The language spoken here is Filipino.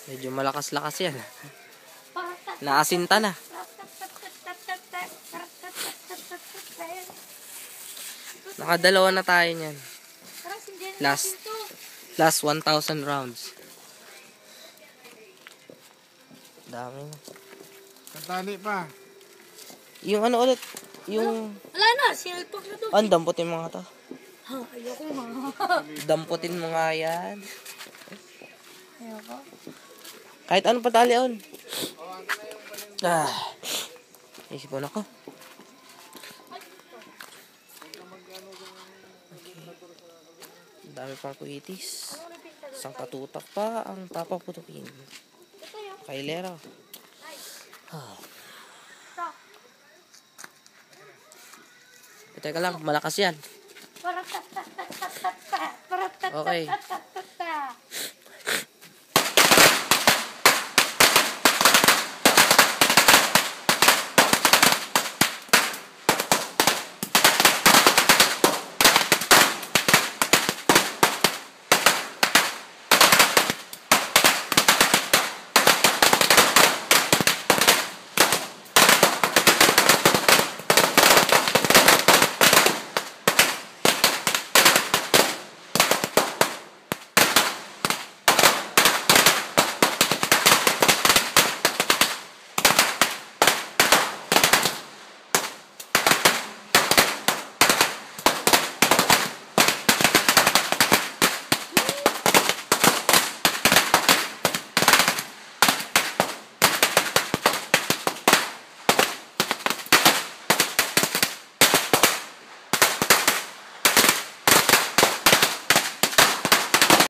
Medyo malakas-lakas yan. Naasinta na. Nakadalawa na tayo niyan. Last 1,000 rounds. Dami na. Katali pa. Yung ano ulit? Yung... Wala na, silpok na to. damputin mo nga to. Ha, ayoko nga. Damputin mo nga yan. Ayoko. Kahit ano patali on. Isipon ako. Dami pang kuitis. Isang katutak pa ang papaputukin. Kailera. Teka lang, malakas yan. Okay.